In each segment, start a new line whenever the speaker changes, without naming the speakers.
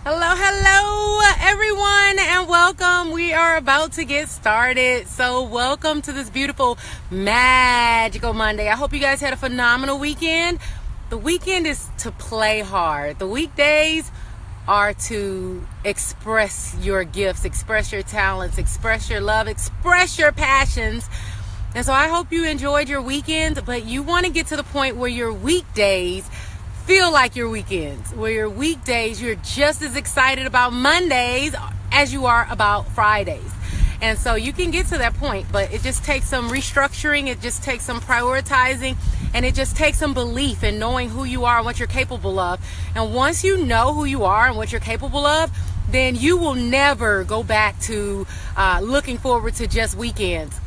Hello, everyone, and welcome. We are about to get started. So welcome to this beautiful, magical Monday. I hope you guys had a phenomenal weekend. The weekend is to play hard. The weekdays are to express your gifts, express your talents, express your love, express your passions. And so I hope you enjoyed your weekend, but you want to get to the point where your weekdays feel like your weekends, where your weekdays, you're just as excited about Mondays as you are about Fridays. And so you can get to that point, but it just takes some restructuring, it just takes some prioritizing, and it just takes some belief in knowing who you are and what you're capable of. And once you know who you are and what you're capable of, then you will never go back to looking forward to just weekends.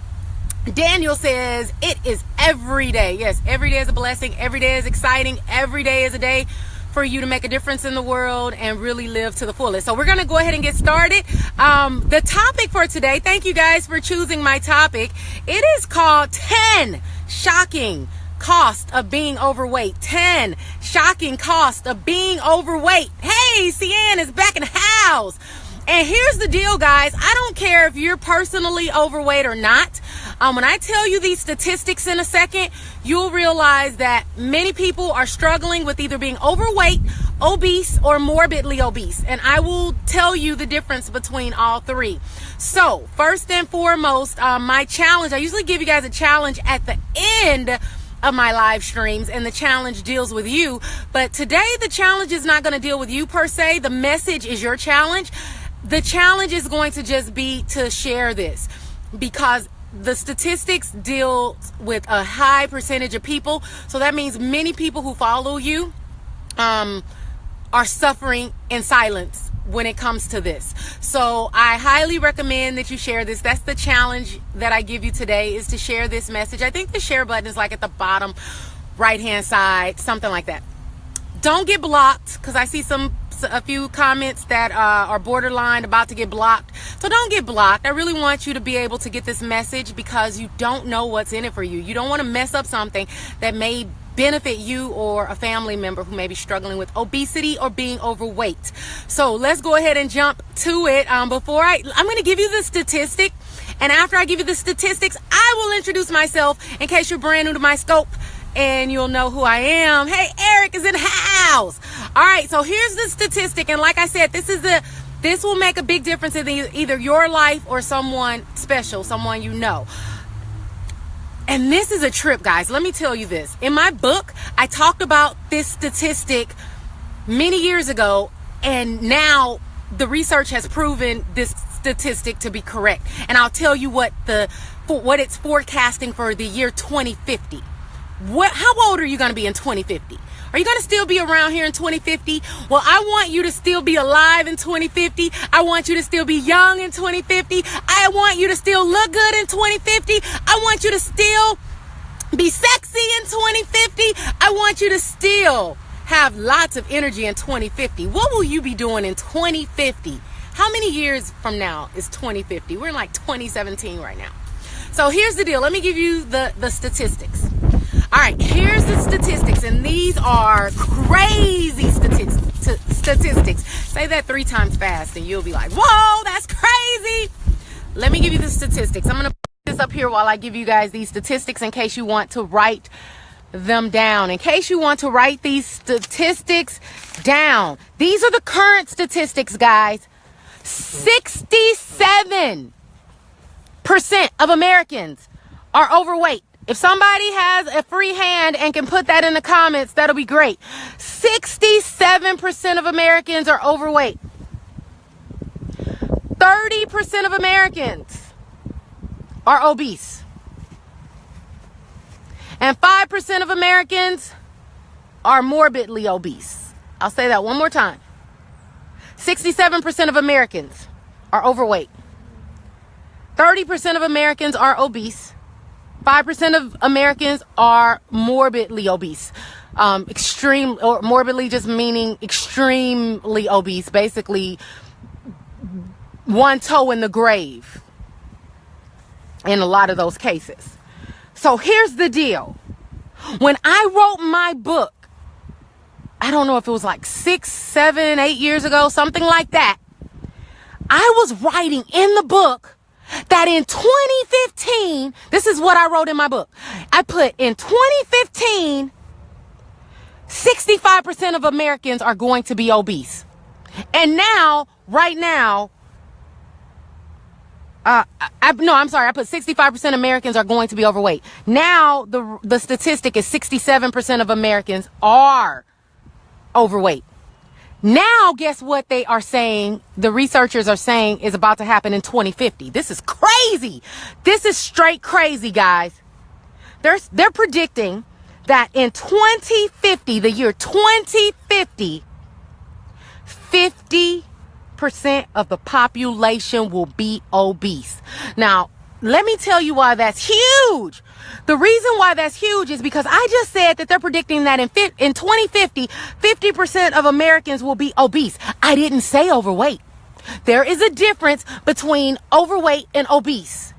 Daniel says it is every day. Yes, every day is a blessing. Every day is exciting. Every day is a day for you to make a difference in the world and really live to the fullest. So we're going to go ahead and get started. The topic for today, thank you guys for choosing my topic. It is called 10 Shocking Cost of Being Overweight. 10 Shocking Cost of Being Overweight. Hey, Cian is back in the house. And here's the deal, guys. I don't care if you're personally overweight or not. When I tell you these statistics in a second, you'll realize that many people are struggling with either being overweight, obese, or morbidly obese. And I will tell you the difference between all three. So first and foremost, my challenge, I usually give you guys a challenge at the end of my live streams, and the challenge deals with you. But today, the challenge is not going to deal with you per se. The message is your challenge. The challenge is going to just be to share this, because the statistics deal with a high percentage of people. So that means many people who follow you are suffering in silence when it comes to this. So I highly recommend that you share this. That's the challenge that I give you today, is to share this message. I think the share button is like at the bottom right hand side, something like that. Don't get blocked, because I see a few comments that are borderline about to get blocked. So don't get blocked. I really want you to be able to get this message, because you don't know what's in it for you. You don't want to mess up something that may benefit you or a family member who may be struggling with obesity or being overweight. So let's go ahead and jump to it. I'm going to give you the statistic, and after I give you the statistics, I will introduce myself in case you're brand new to my scope, and you'll know who I am. Hey, Eric is in the house. All right, so here's the statistic. And like I said, this will make a big difference in either your life or someone special, someone you know. And this is a trip, guys. Let me tell you this. In my book, I talked about this statistic many years ago, and now the research has proven this statistic to be correct. And I'll tell you what it's forecasting for the year 2050. How old are you going to be in 2050? Are you going to still be around here in 2050? Well, I want you to still be alive in 2050. I want you to still be young in 2050. I want you to still look good in 2050. I want you to still be sexy in 2050. I want you to still have lots of energy in 2050. What will you be doing in 2050? How many years from now is 2050? We're in like 2017 right now. So here's the deal. Let me give you the statistics. All right, here's the statistics, and these are crazy statistics. Say that 3 times fast, and you'll be like, whoa, that's crazy. Let me give you the statistics. I'm going to put this up here while I give you guys these statistics in case you want to write them down. In case you want to write these statistics down. These are the current statistics, guys. 67% of Americans are overweight. If somebody has a free hand and can put that in the comments, that'll be great. 67% of Americans are overweight. 30% of Americans are obese. And 5% of Americans are morbidly obese. I'll say that one more time. 67% of Americans are overweight. 30% of Americans are obese. 5% of Americans are morbidly obese. Extreme, or morbidly just meaning extremely obese, basically one toe in the grave in a lot of those cases. So here's the deal. When I wrote my book, I don't know if it was like 6, 7, 8 years ago, something like that. I was writing in the book that in 2015, this is what I wrote in my book. I put in 2015, 65% of Americans are going to be obese. And now, right now, I put 65% Americans are going to be overweight. Now, the statistic is 67% of Americans are overweight. Now, guess what they are saying? The researchers are saying is about to happen in 2050. This is crazy. This is straight crazy, guys. They're predicting that in 2050, the year 2050, 50% of the population will be obese. Now, let me tell you why that's huge. The reason why that's huge is because I just said that they're predicting that in 2050, 50% of Americans will be obese. I didn't say overweight. There is a difference between overweight and obese.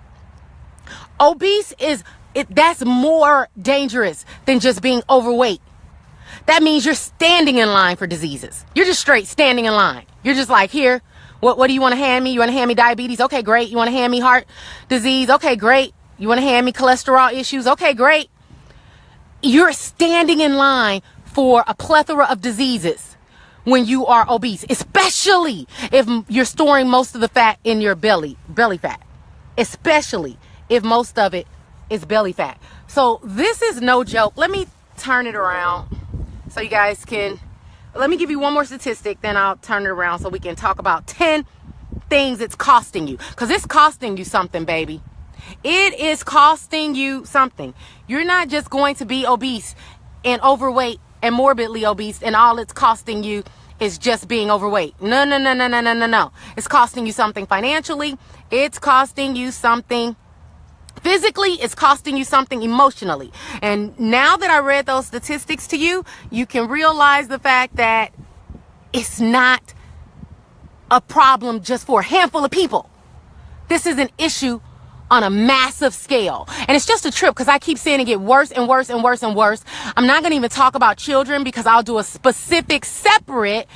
Obese that's more dangerous than just being overweight. That means you're standing in line for diseases. You're just straight standing in line. You're just like, here, what do you want to hand me? You want to hand me diabetes? Okay, great. You want to hand me heart disease? Okay, great. You want to hand me cholesterol issues? Okay, great. You're standing in line for a plethora of diseases when you are obese, especially if you're storing most of the fat in your belly fat, especially if most of it is belly fat. So this is no joke. Let me turn it around so you guys can, let me give you one more statistic, then I'll turn it around so we can talk about 10 things it's costing you. Because it's costing you something, baby. It is costing you something. You're not just going to be obese and overweight and morbidly obese and all it's costing you is just being overweight. No. It's costing you something financially. It's costing you something physically. It's costing you something emotionally. And now that I read those statistics to you, you can realize the fact that it's not a problem just for a handful of people. This is an issue on a massive scale. And it's just a trip because I keep seeing it get worse and worse and worse and worse. I'm not going to even talk about children because I'll do a specific separate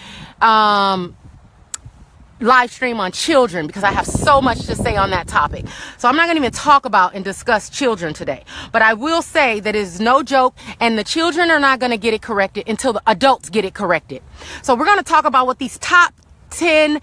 live stream on children because I have so much to say on that topic. So I'm not going to even talk about and discuss children today. But I will say that it is no joke and the children are not going to get it corrected until the adults get it corrected. So we're going to talk about what these top 10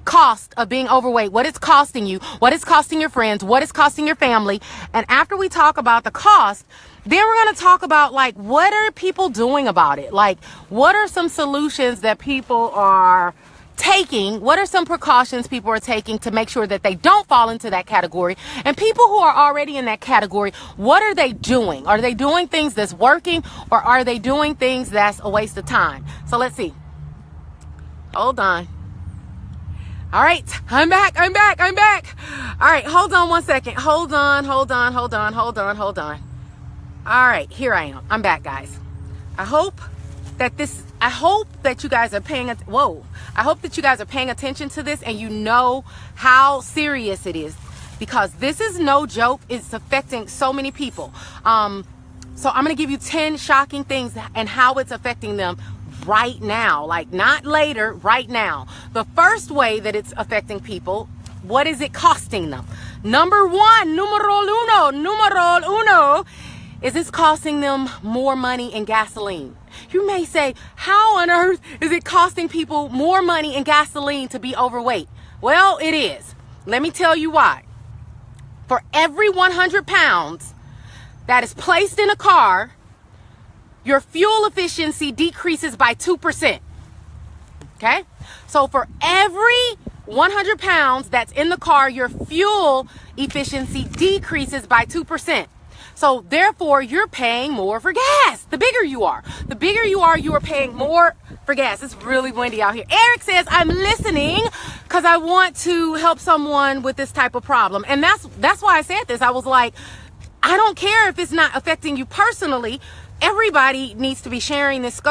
cost of being overweight, what it's costing you, what it's costing your friends, what it's costing your family. And after we talk about the cost, then we're going to talk about like what are people doing about it? Like what are some solutions that people are taking? What are some precautions people are taking to make sure that they don't fall into that category? And people who are already in that category, what are they doing? Are they doing things that's working or are they doing things that's a waste of time? So let's see. Hold on. All right, I'm back. All right, hold on one second. Hold on. All right, here I am. I'm back, guys. I hope that you guys are paying attention to this and you know how serious it is because this is no joke. It's affecting so many people. So I'm going to give you 10 shocking things and how it's affecting them right now, like not later, right now. The first way that it's affecting people, what is it costing them? Number one, numero uno, is it's costing them more money in gasoline. You may say, how on earth is it costing people more money in gasoline to be overweight? Well, it is. Let me tell you why. For every 100 pounds that is placed in a car, your fuel efficiency decreases by 2%. Okay? So for every 100 pounds that's in the car, your fuel efficiency decreases by 2%. So therefore, you're paying more for gas. The bigger you are, you are paying more for gas. It's really windy out here. Eric says, I'm listening because I want to help someone with this type of problem. And that's why I said this. I was like, I don't care if it's not affecting you personally. Everybody needs to be sharing this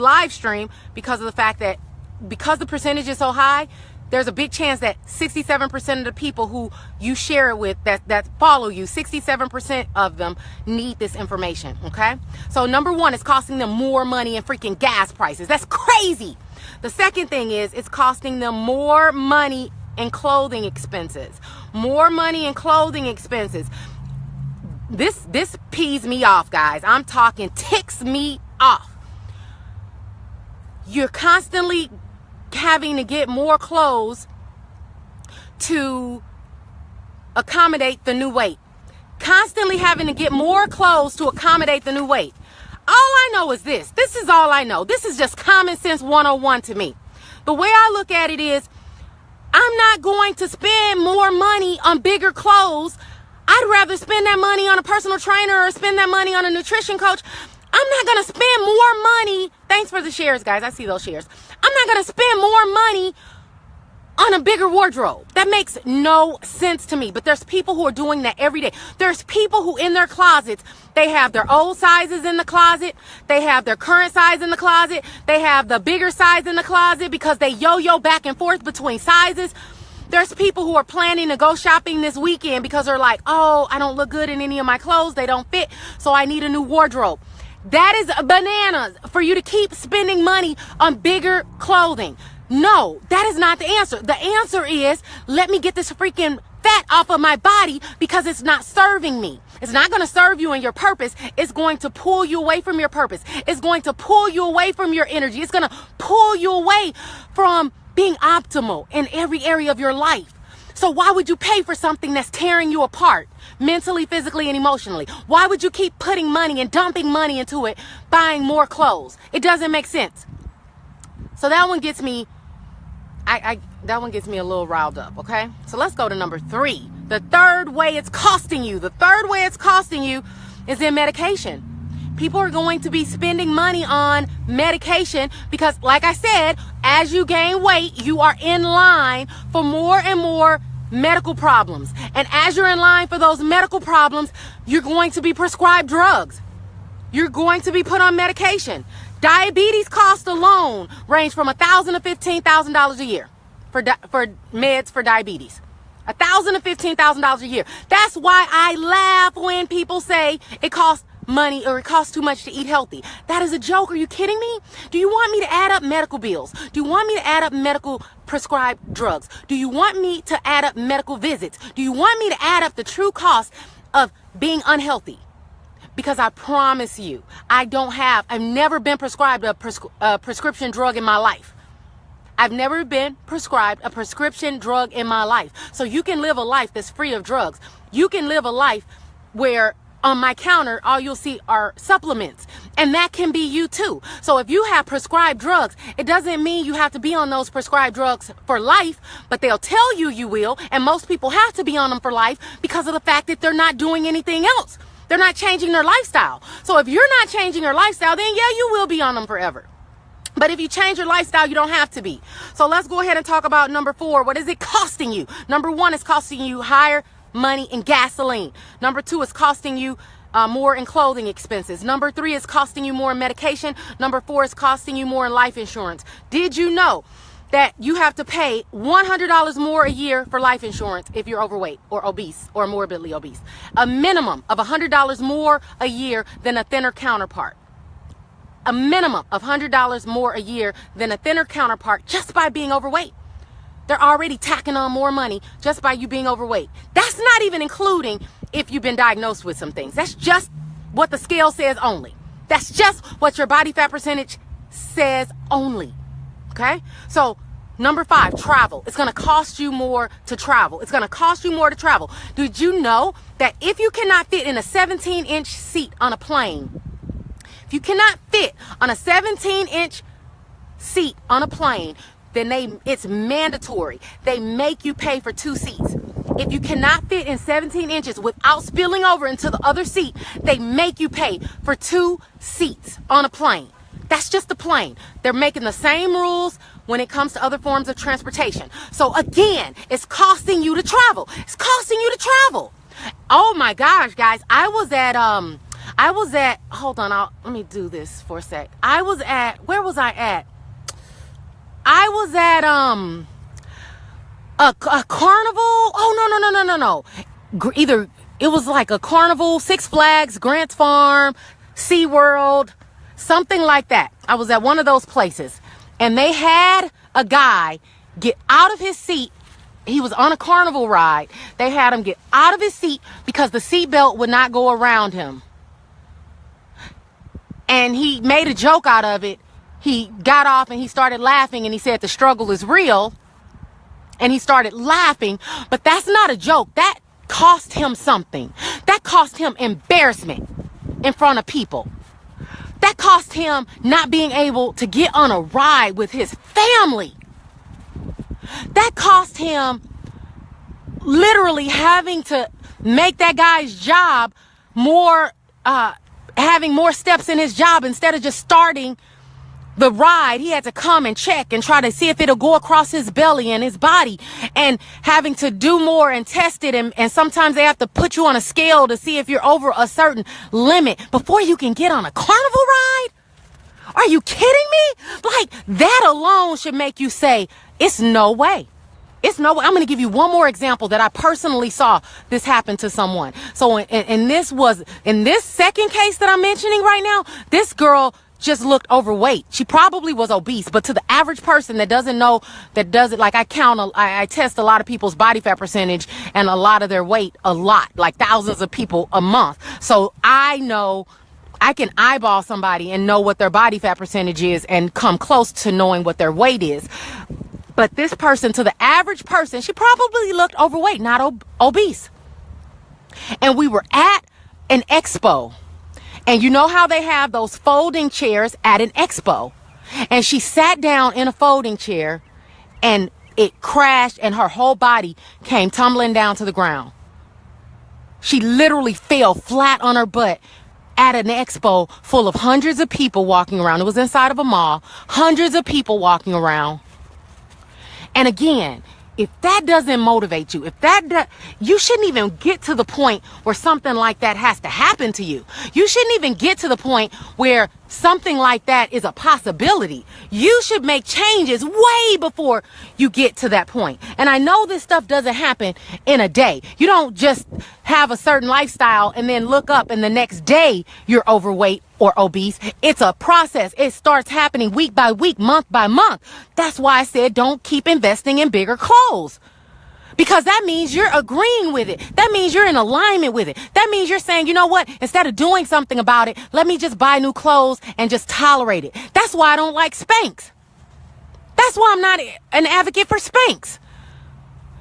live stream because of the fact that because the percentage is so high, there's a big chance that 67% of the people who you share it with that follow you, 67% of them need this information, okay? So number one, it's costing them more money in freaking gas prices. That's crazy. The second thing is it's costing them more money in clothing expenses. More money in clothing expenses. This pees me off, guys. I'm talking ticks me off. You're constantly having to get more clothes to accommodate the new weight. Constantly having to get more clothes to accommodate the new weight. All I know is this. This is all I know. This is just common sense 101 to me. The way I look at it is, I'm not going to spend more money on bigger clothes. I'd rather spend that money on a personal trainer or spend that money on a nutrition coach. I'm not going to spend more money. Thanks for the shares, guys. I see those shares. I'm not going to spend more money on a bigger wardrobe. That makes no sense to me. But there's people who are doing that every day. There's people who in their closets, they have their old sizes in the closet. They have their current size in the closet. They have the bigger size in the closet because they yo-yo back and forth between sizes. There's people who are planning to go shopping this weekend because they're like, oh, I don't look good in any of my clothes. They don't fit. So I need a new wardrobe. That is bananas for you to keep spending money on bigger clothing. No, that is not the answer. The answer is, let me get this freaking fat off of my body because it's not serving me. It's not going to serve you in your purpose. It's going to pull you away from your purpose. It's going to pull you away from your energy. It's going to pull you away from being optimal in every area of your life. So why would you pay for something that's tearing you apart mentally, physically, and emotionally? Why would you keep putting money and dumping money into it, buying more clothes? It doesn't make sense. So that one gets me, that one gets me a little riled up, okay? So let's go to number 3. The third way it's costing you. The third way it's costing you is in medication. People are going to be spending money on medication because, like I said, as you gain weight, you are in line for more and more medical problems. And as you're in line for those medical problems, you're going to be prescribed drugs. You're going to be put on medication. Diabetes costs alone range from $1,000 to $15,000 a year for meds for diabetes. $1,000 to $15,000 a year. That's why I laugh when people say it costs money or it costs too much to eat healthy. That is a joke. Are you kidding me? Do you want me to add up medical bills? Do you want me to add up medical prescribed drugs? Do you want me to add up medical visits? Do you want me to add up the true cost of being unhealthy? Because I promise you, I've never been prescribed a prescription drug in my life. I've never been prescribed a prescription drug in my life. So you can live a life that's free of drugs. You can live a life where on my counter, all you'll see are supplements. And that can be you too. So if you have prescribed drugs, it doesn't mean you have to be on those prescribed drugs for life, but they'll tell you you will. And most people have to be on them for life because of the fact that they're not doing anything else. They're not changing their lifestyle. So if you're not changing your lifestyle, then yeah, you will be on them forever. But if you change your lifestyle, you don't have to be. So let's go ahead and talk about number 4. What is it costing you? Number 1 is costing you higher money in gasoline. Number 2 is costing you more in clothing expenses. Number 3 is costing you more in medication. Number 4 is costing you more in life insurance. Did you know that you have to pay $100 more a year for life insurance if you're overweight or obese or morbidly obese? A minimum of $100 more a year than a thinner counterpart. A minimum of $100 more a year than a thinner counterpart just by being overweight. They're already tacking on more money just by you being overweight. That's not even including if you've been diagnosed with some things. That's just what the scale says only. That's just what your body fat percentage says only. Okay? So number 5, travel. It's going to cost you more to travel. It's going to cost you more to travel. Did you know that if you cannot fit in a 17-inch seat on a plane, if you cannot fit on a 17-inch seat on a plane, then it's mandatory. They make you pay for 2 seats. If you cannot fit in 17 inches without spilling over into the other seat, they make you pay for 2 seats on a plane. That's just the plane. They're making the same rules when it comes to other forms of transportation. So again, it's costing you to travel. It's costing you to travel. Oh my gosh, guys. I was at, hold on, let me do this for a sec. Where was I at? I was at, a carnival. Oh, no. Either it was like a carnival, Six Flags, Grants Farm, SeaWorld, something like that. I was at one of those places, and they had a guy get out of his seat. He was on a carnival ride. They had him get out of his seat because the seatbelt would not go around him. And he made a joke out of it. He got off and he started laughing, and he said the struggle is real. And he started laughing, but that's not a joke. That cost him something. That cost him embarrassment in front of people. That cost him not being able to get on a ride with his family. That cost him literally having to make that guy's job more, having more steps in his job. Instead of just starting the ride, he had to come and check and try to see if it'll go across his belly and his body, and having to do more and test it. And sometimes they have to put you on a scale to see if you're over a certain limit before you can get on a carnival ride. Are you kidding me? Like, that alone should make you say, it's no way. It's no way. I'm going to give you one more example that I personally saw this happen to someone. So in this second case that I'm mentioning right now, this girl just looked overweight. She probably was obese, but to the average person that doesn't know, that does it, like I test a lot of people's body fat percentage and a lot of their weight, a lot, like thousands of people a month. So I know I can eyeball somebody and know what their body fat percentage is and come close to knowing what their weight is. But this person, to the average person, she probably looked overweight, not obese. And we were at an expo. And you know how they have those folding chairs at an expo. And she sat down in a folding chair, and it crashed, and her whole body came tumbling down to the ground. She literally fell flat on her butt at an expo full of hundreds of people walking around. It was inside of a mall, hundreds of people walking around. And again, if that doesn't motivate you, you shouldn't even get to the point where something like that has to happen to you. You shouldn't even get to the point where something like that is a possibility. You should make changes way before you get to that point. And I know this stuff doesn't happen in a day. You don't just have a certain lifestyle and then look up and the next day you're overweight or obese. It's a process. It starts happening week by week, month by month. That's why I said don't keep investing in bigger clothes. Because that means you're agreeing with it. That means you're in alignment with it. That means you're saying, you know what? Instead of doing something about it, let me just buy new clothes and just tolerate it. That's why I don't like Spanx. That's why I'm not an advocate for Spanx.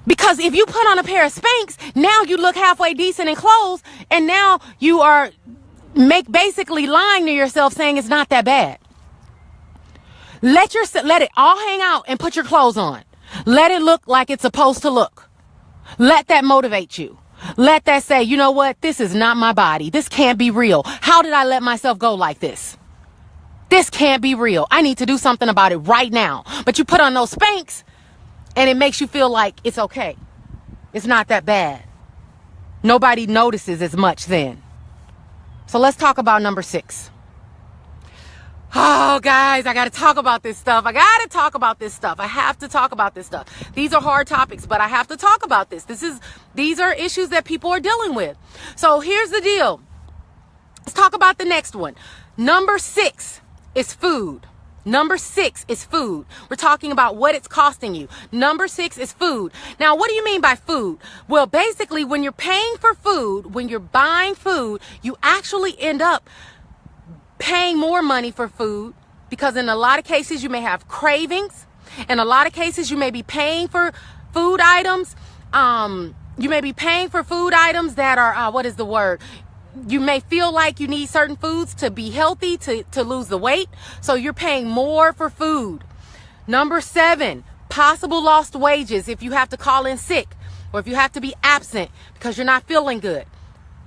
Because if you put on a pair of Spanx, now you look halfway decent in clothes, and now you are basically lying to yourself saying it's not that bad. Let it all hang out and put your clothes on. Let it look like it's supposed to look. Let that motivate you. Let that say, you know what? This is not my body. This can't be real. How did I let myself go like this? This can't be real. I need to do something about it right now. But you put on those Spanx and it makes you feel like it's okay. It's not that bad. Nobody notices as much then. So let's talk about number 6. Oh, guys, I got to talk about this stuff. I have to talk about this stuff. These are hard topics, but I have to talk about this. These are issues that people are dealing with. So here's the deal. Let's talk about the next one. Number 6 is food. Number 6 is food. We're talking about what it's costing you. Number 6 is food. Now, what do you mean by food? Well, basically, when you're paying for food, when you're buying food, you actually end up paying more money for food, because in a lot of cases you may have cravings. In a lot of cases you may be paying for food items. You may be paying for food items that are, what is the word? You may feel like you need certain foods to be healthy, to lose the weight. So you're paying more for food. Number 7, possible lost wages if you have to call in sick or if you have to be absent because you're not feeling good.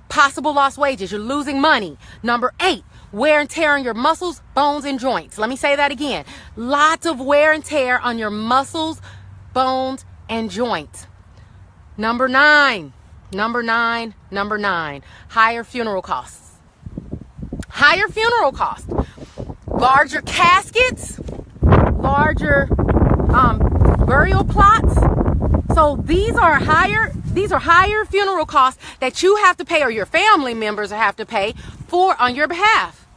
Possible lost wages. You're losing money. Number 8, wear and tear on your muscles, bones, and joints. Let me say that again. Lots of wear and tear on your muscles, bones, and joints. Number 9. Higher funeral costs. Higher funeral costs. Larger caskets. Larger burial plots. So these are higher funeral costs that you have to pay, or your family members have to pay for on your behalf.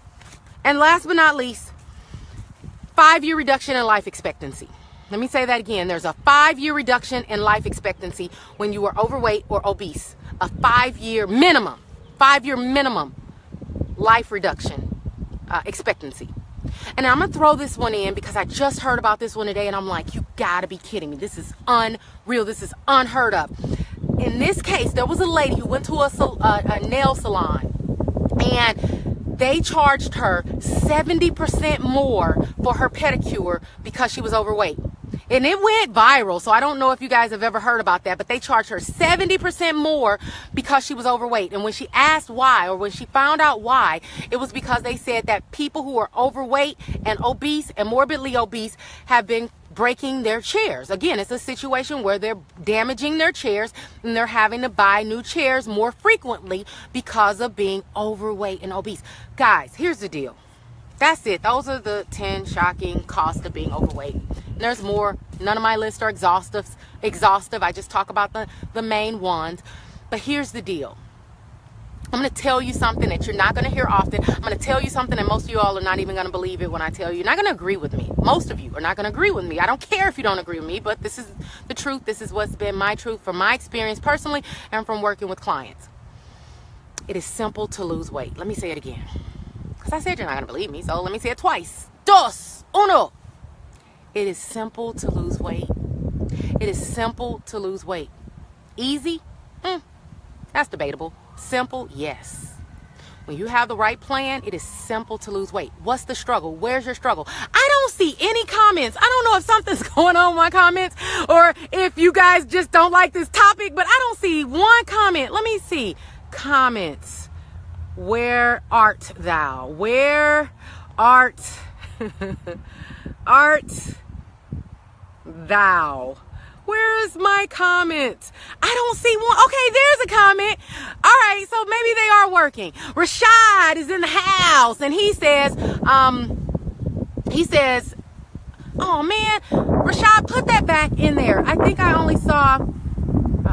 And last but not least, 5-year reduction in life expectancy. Let me say that again. There's a 5-year reduction in life expectancy when you are overweight or obese. A 5-year minimum life reduction expectancy. And I'm going to throw this one in because I just heard about this one today and I'm like, you gotta be kidding me. This is unreal. This is unheard of. In this case, there was a lady who went to a nail salon and they charged her 70% more for her pedicure because she was overweight. And it went viral, so I don't know if you guys have ever heard about that, but they charged her 70% more because she was overweight. And when she asked why, or when she found out why, it was because they said that people who are overweight and obese and morbidly obese have been breaking their chairs. Again, it's a situation where they're damaging their chairs and they're having to buy new chairs more frequently because of being overweight and obese. Guys, here's the deal. That's it. Those are the 10 shocking costs of being overweight. And there's more. None of my lists are exhaustive. I just talk about the main ones. But here's the deal. I'm going to tell you something that you're not going to hear often. I'm going to tell you something that most of you all are not even going to believe it when I tell you. You're not going to agree with me. Most of you are not going to agree with me. I don't care if you don't agree with me, but this is the truth. This is what's been my truth from my experience personally and from working with clients. It is simple to lose weight. Let me say it again. Because I said you're not going to believe me, so let me say it twice. Dos, uno. It is simple to lose weight. It is simple to lose weight. Easy? That's debatable. Simple? Yes. When you have the right plan, it is simple to lose weight. What's the struggle? Where's your struggle? I don't see any comments. I don't know if something's going on with my comments or if you guys just don't like this topic, but I don't see one comment. Let me see. Comments. Where art thou? Where art thou? Where is my comment? I don't see one. Okay, there's a comment. All right, so maybe they are working. Rashad is in the house and he says, oh man, Rashad, put that back in there. I think I only saw,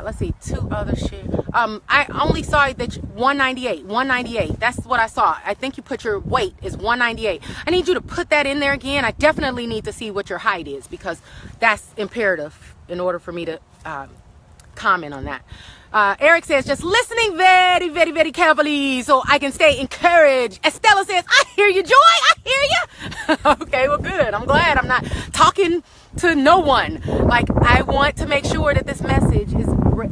let's see, 2 other shit. I only saw that 198. That's what I saw. I think you put your weight is 198. I need you to put that in there again. I definitely need to see what your height is because that's imperative in order for me to comment on that. Eric says, just listening very, very, very carefully so I can stay encouraged. Estella says, I hear you, Joy. I hear you. Okay, well, good. I'm glad I'm not talking to no one. Like, I want to make sure that this message is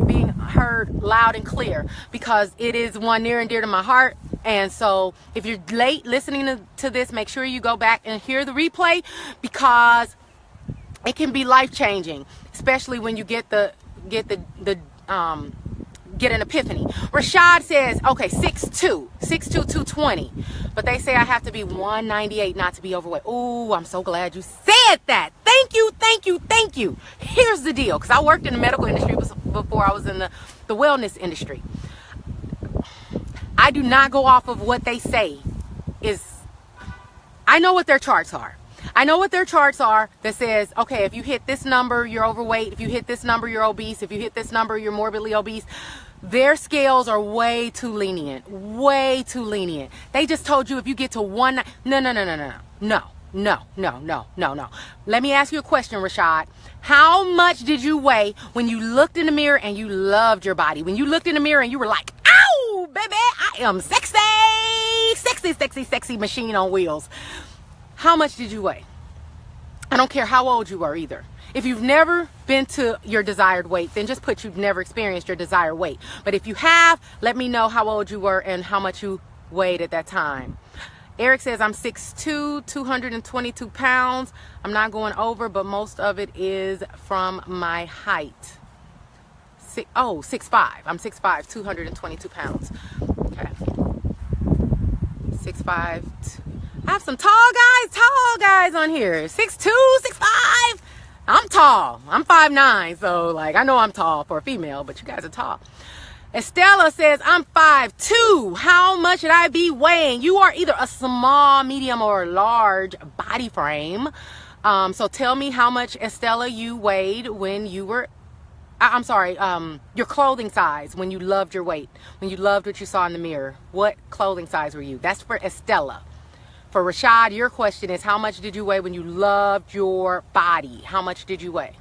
being heard loud and clear because it is one near and dear to my heart. And so if you're late listening to this, make sure you go back and hear the replay because it can be life-changing, especially when you get an epiphany. Rashad says, okay, 6'2", 220. But they say I have to be 198 not to be overweight. Ooh, I'm so glad you said that. Thank you, thank you, thank you. Here's the deal, because I worked in the medical industry before I was in the wellness industry. I do not go off of what they say. I know what their charts are. I know what their charts are that says, okay, if you hit this number, you're overweight. If you hit this number, you're obese. If you hit this number, you're morbidly obese. Their scales are way too lenient. Way too lenient. They just told you if you get to one... No. Let me ask you a question, Rashad. How much did you weigh when you looked in the mirror and you loved your body? When you looked in the mirror and you were like, ow, baby, I am sexy. Sexy, sexy, sexy machine on wheels. How much did you weigh? I don't care how old you were either. If you've never been to your desired weight, then just put you've never experienced your desired weight. But if you have, let me know how old you were and how much you weighed at that time. Eric says, I'm 6'2", 222 pounds. I'm not going over, but most of it is from my height. 6'5". I'm 6'5", 222 pounds. Okay. 6'5". I have some tall guys on here. 6'2", 6'5". I'm tall. I'm 5'9", so like I know I'm tall for a female, but you guys are tall. Estella says, I'm 5'2". How much should I be weighing? You are either a small, medium, or large body frame. So tell me how much, Estella, you weighed when you were I'm sorry, your clothing size when you loved your weight, when you loved what you saw in the mirror. What clothing size were you? That's for Estella. For Rashad, your question is, how much did you weigh when you loved your body? How much did you weigh?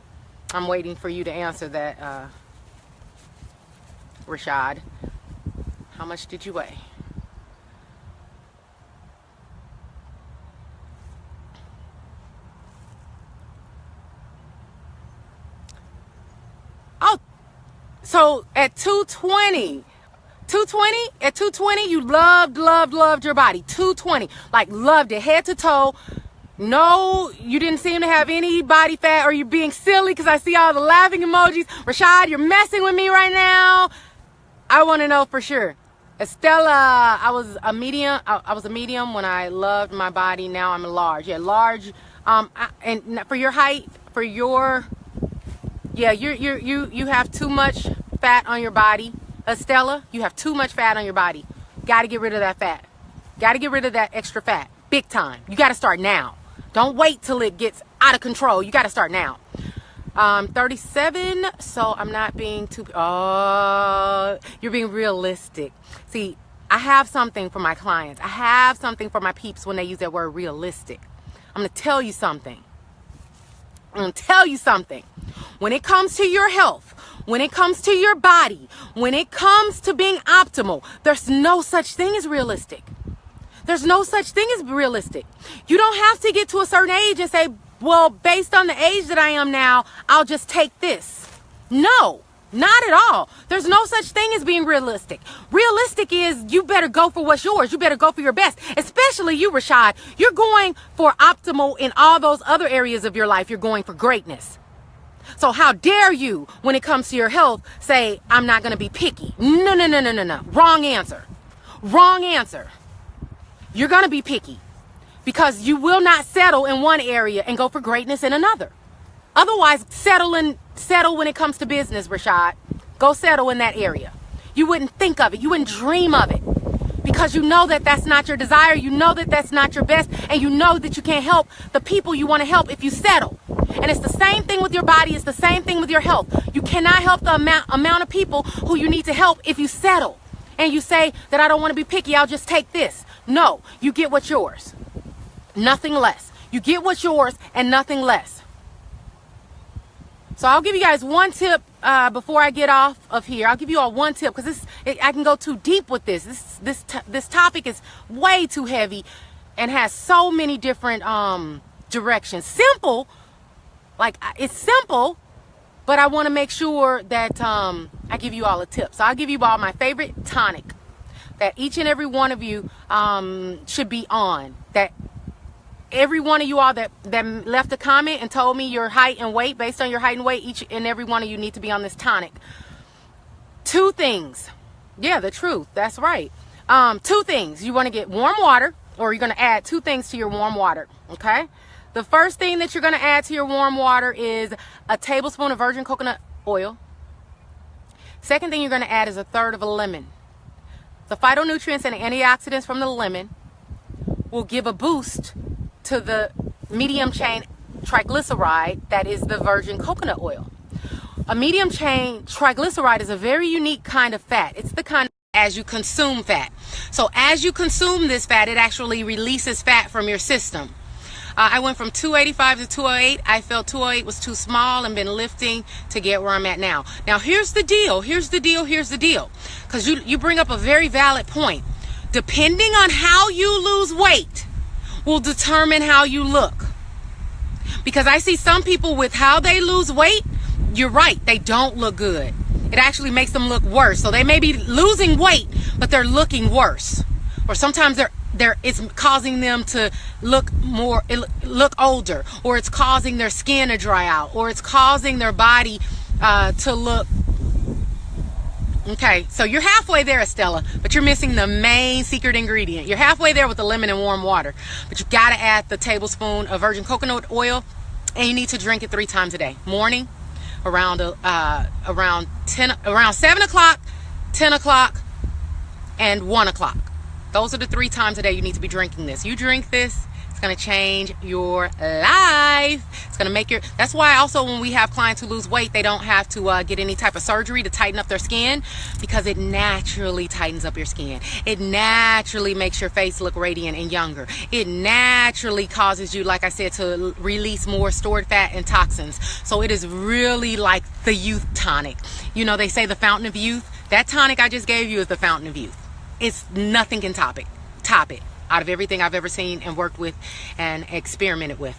I'm waiting for you to answer that, Rashad. How much did you weigh? Oh, so at 220, at 220, you loved your body. 220, like loved it head to toe. No, you didn't seem to have any body fat, or you being silly because I see all the laughing emojis. Rashad, you're messing with me right now. I want to know for sure. Estella, I was a medium. I was a medium when I loved my body. Now I'm a large. Yeah, large. And for your height, for your, yeah, you have too much fat on your body. Estella, you have too much fat on your body. Got to get rid of that fat. Got to get rid of that extra fat. Big time. You got to start now. Don't wait till it gets out of control. You got to start now. 37, so I'm not being too, you're being realistic. See, I have something for my clients. I have something for my peeps when they use that word realistic. I'm going to tell you something. When it comes to your health, when it comes to your body, when it comes to being optimal, there's no such thing as realistic. There's no such thing as realistic. You don't have to get to a certain age and say, well, based on the age that I am now, I'll just take this. No, not at all. There's no such thing as being realistic. Realistic is you better go for what's yours. You better go for your best, especially you, Rashad. You're going for optimal in all those other areas of your life. You're going for greatness. So how dare you, when it comes to your health, say, I'm not going to be picky. No. Wrong answer. Wrong answer. You're going to be picky because you will not settle in one area and go for greatness in another. Otherwise, settle when it comes to business, Rashad. Go settle in that area. You wouldn't think of it. You wouldn't dream of it because you know that that's not your desire. You know that that's not your best, and you know that you can't help the people you want to help if you settle. And it's the same thing with your body. It's the same thing with your health. You cannot help the amount of people who you need to help if you settle. And you say that I don't want to be picky. I'll just take this. No, you get what's yours. Nothing less. You get what's yours and nothing less. So I'll give you guys one tip before I get off of here. I'll give you all one tip because I can go too deep with this. This topic is way too heavy and has so many different directions. Simple, like it's simple, but I want to make sure that I give you all a tip. So I'll give you all my favorite tonic that each and every one of you should be on. That every one of you all that left a comment and told me your height and weight, based on your height and weight, each and every one of you need to be on this tonic. 2 things. Yeah, the truth. That's right. 2 things. You want to get warm water, or you're going to add 2 things to your warm water. Okay? The first thing that you're going to add to your warm water is a tablespoon of virgin coconut oil. Second thing you're going to add is 1/3 of a lemon. The phytonutrients and antioxidants from the lemon will give a boost to the medium chain triglyceride that is the virgin coconut oil. A medium chain triglyceride is a very unique kind of fat. It's the kind as you consume fat. So as you consume this fat, it actually releases fat from your system. I went from 285 to 208. I felt 208 was too small and been lifting to get where I'm at now. Now here's the deal. Because you bring up a very valid point. Depending on how you lose weight will determine how you look. Because I see some people with how they lose weight, you're right, they don't look good. It actually makes them look worse. So they may be losing weight, but they're looking worse. Or sometimes it's causing them to look older, or it's causing their skin to dry out, or it's causing their body to look. Okay, so you're halfway there, Estella, but you're missing the main secret ingredient. You're halfway there with the lemon and warm water, but you got to add the tablespoon of virgin coconut oil, and you need to drink it 3 times a day. Morning, around 7 o'clock, 10 o'clock, and 1 o'clock. Those are the 3 times a day you need to be drinking this. You drink this It's going to change your life. It's going to make that's why also when we have clients who lose weight, they don't have to get any type of surgery to tighten up their skin, because it naturally tightens up your skin. It naturally makes your face look radiant and younger. It naturally causes you, like I said, to release more stored fat and toxins. So it is really like the youth tonic. You know, they say the fountain of youth. That tonic I just gave you is the fountain of youth. It's nothing can top it. Out of everything I've ever seen and worked with and experimented with.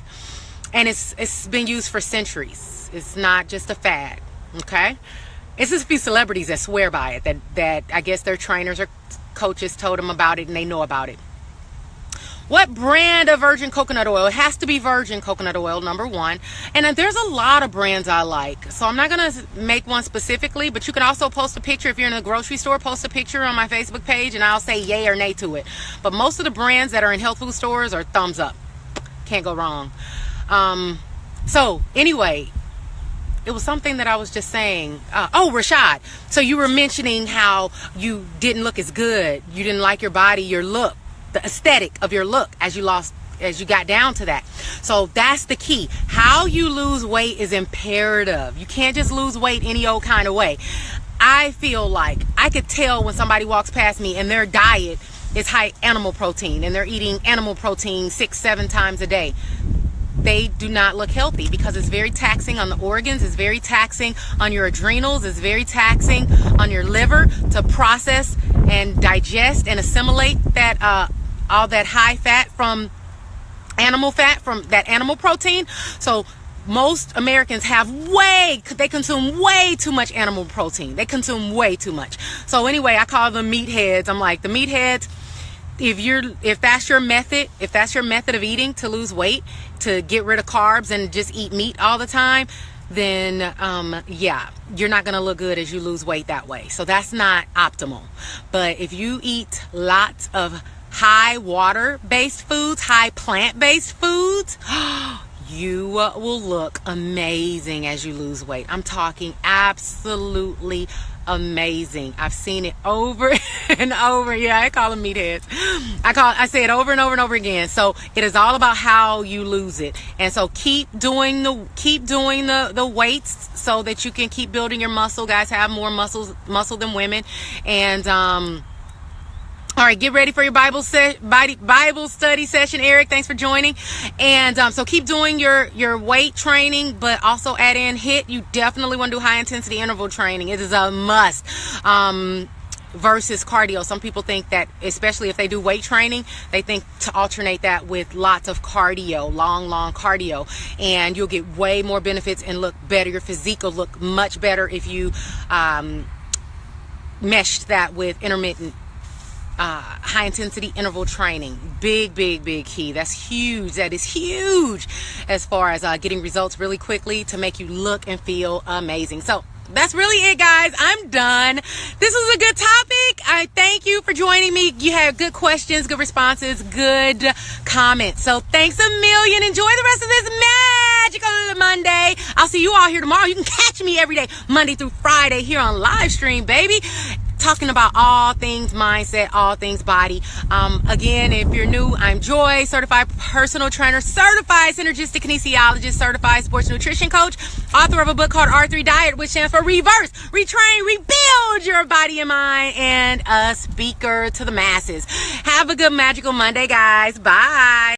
And it's been used for centuries. It's not just a fad, okay? It's just a few celebrities that swear by it, that I guess their trainers or coaches told them about it and they know about it. What brand of virgin coconut oil? It has to be virgin coconut oil, number one. And there's a lot of brands I like. So I'm not going to make one specifically, but you can also post a picture. If you're in a grocery store, post a picture on my Facebook page and I'll say yay or nay to it. But most of the brands that are in health food stores are thumbs up. Can't go wrong. So anyway, it was something that I was just saying. Rashad. So you were mentioning how you didn't look as good. You didn't like your body, your look. The aesthetic of your look as you got down to that. So that's the key. How you lose weight is imperative. You can't just lose weight any old kind of way. I feel like I could tell when somebody walks past me and their diet is high animal protein and they're eating animal protein 6-7 times a day. They do not look healthy, because it's very taxing on the organs. It's very taxing on your adrenals. It's very taxing on your liver to process and digest and assimilate that all that high fat from that animal protein. So most Americans they consume way too much animal protein. They consume way too much. So anyway, I call them meatheads. I'm like, the meatheads, if that's your method of eating to lose weight, to get rid of carbs and just eat meat all the time, then yeah, you're not gonna look good as you lose weight that way. So that's not optimal. But if you eat lots of high water-based foods, high plant-based foods, you will look amazing as you lose weight. I'm talking absolutely amazing. I've seen it over and over. Yeah, I call them meatheads. I say it over and over and over again. So it is all about how you lose it. And so keep doing the weights so that you can keep building your muscle. Guys have more muscle than women. And all right, get ready for your Bible study session, Eric. Thanks for joining. And so keep doing your weight training, but also add in HIIT. You definitely want to do high intensity interval training. It is a must. Versus cardio. Some people think that, especially if they do weight training, they think to alternate that with lots of cardio, long cardio, and you'll get way more benefits and look better. Your physique will look much better if you meshed that with intermittent high intensity interval training. Big key. That's huge. That is huge as far as getting results really quickly to make you look and feel amazing. So that's really it, guys. I'm done. This was a good topic. I thank you for joining me. You had good questions, good responses, good comments. So thanks a million. Enjoy the rest of this magical Monday. I'll see you all here tomorrow. You can catch me every day, Monday through Friday, here on live stream, baby. Talking about all things mindset, all things body. Again, if you're new, I'm Joy, certified personal trainer, certified synergistic kinesiologist, certified sports nutrition coach, author of a book called R3 Diet, which stands for Reverse, Retrain, Rebuild Your Body and Mind, and a speaker to the masses. Have a good magical Monday, guys. Bye.